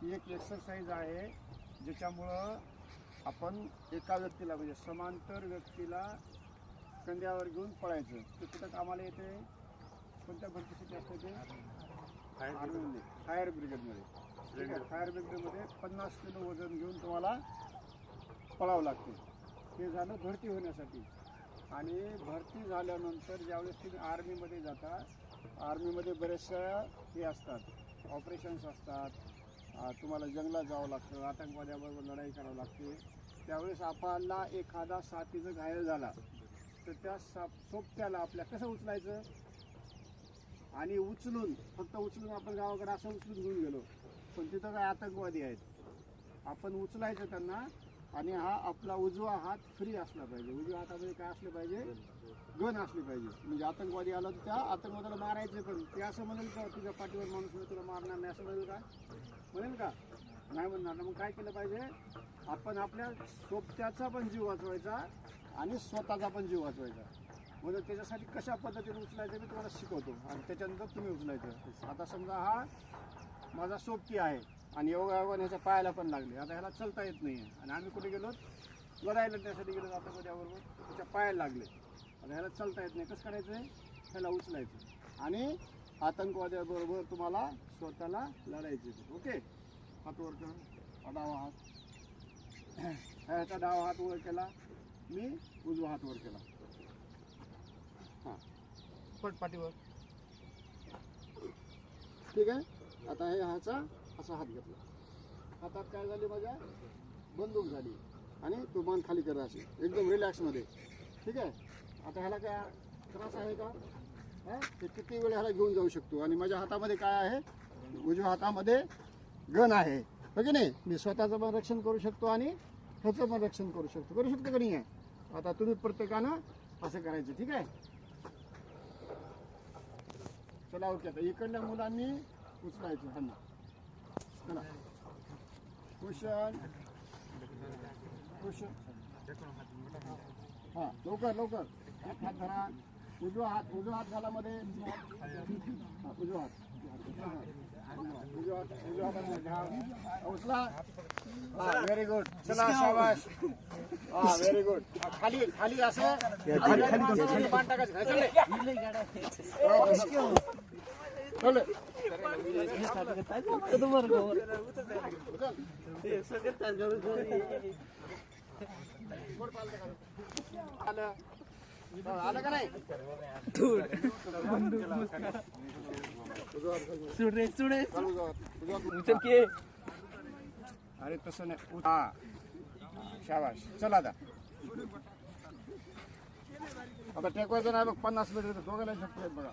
ही एक एक्सरसाइज आहे ज्याच्यामुळं आपण एका व्यक्तीला म्हणजे समांतर व्यक्तीला कंद्यावर घेऊन पळायचं. ते कुठं कामाला येते? कोणत्या भरतीसाठी असते ते? आर्मीमध्ये, फायर ब्रिगेडमध्ये. ठीक आहे, फायर ब्रिगेडमध्ये 50 किलो वजन घेऊन तुम्हाला पळावं लागते. ते झालं भरती होण्यासाठी. आणि भरती झाल्यानंतर ज्यावेळेस तुम्ही आर्मीमध्ये जाता, आर्मीमध्ये बरेचशा हे असतात, ऑपरेशन्स असतात, तुम्हाला जंगलात जावं लागतं, आतंकवाद्याबरोबर लढाई करावं लागते. त्यावेळेस आपल्याला एखादा साथीचं घायल झाला तर त्या सोबत्याला आपल्या कसं उचलायचं? आणि उचलून, फक्त उचलून आपण गावाकडे असं उचलून घेऊन गेलो, पण तिथं काय आतंकवादी आहेत, आपण उचलायचं त्यांना. आणि हा आपला उजवा हात फ्री असला पाहिजे. उजव्या हातामध्ये काय असलं पाहिजे? गन असली पाहिजे. म्हणजे आतंकवादी आला तर त्या आतंकवाद्याला मारायचं. पण ते असं म्हणेल का तुझ्या पाठीवर माणूस तुला मारणार नाही असं म्हणेल का? म्हणेल का? नाही म्हणणार ना. मग काय केलं पाहिजे? आपण आपल्या सोबत्याचा पण जीव वाचवायचा आणि स्वतःचा पण जीव वाचवायचा. म्हणून त्याच्यासाठी कशा पद्धतीने उचलायचं मी तुम्हाला शिकवतो आणि त्याच्यानंतर तुम्ही उचलायचं. आता समजा हा माझा सोबती आहे आणि योगायोगाने ह्याच्या पायाला पण लागले. आता ह्याला चलता येत नाही आणि आम्ही कुठे गेलो? लढायला त्यासाठी गेलो आतंकवाद्याबरोबर. त्याच्या पायाला लागले. आता ह्याला चलता येत नाही. कसं करायचं आहे? ह्याला उचलायचं आणि आतंकवाद्याबरोबर तुम्हाला स्वतःला लढायचं. ओके, हात वर कर, डावा हात, ह्याचा डावा हात वर केला, मी उजवा हात वर केला. हां, पट पाठीवर. ठीक आहे. आता हे ह्याचा असा हात घेतला. हातात काय झाली? माझ्या बंदूक झाली. आणि तो मान खाली करा अशी एकदम रिलॅक्समध्ये. ठीक आहे. आता ह्याला काय त्रास आहे का? ते किती वेळ ह्याला घेऊन जाऊ शकतो. आणि माझ्या हातामध्ये काय आहे? उजव्या हातामध्ये गन आहे, हो की नाही? मी स्वतःचं पण रक्षण करू शकतो आणि ह्याचं पण रक्षण करू शकतो. करू शकतो का नाही आहे? आता तुम्ही प्रत्येकानं असं करायचं. ठीक आहे. चला ओके. आता इकडल्या मुलांनी उचलायचं ह्यांना. चला, कुशन कुशन. हां, लवकर लवकर. एक हात धरा. उजवा हात घाला मध्ये. उजवा हात उचला. हा, व्हेरी गुड. चला, शाबाश. हा, व्हेरी गुड. खाली खाली असं मान टाकायचं. आलं का नाही? अरे तसं नाही. हा, शाबाश. चला आता टेकवायचं नाही बघ. 50 मीटर दोघांना शकतो बघा.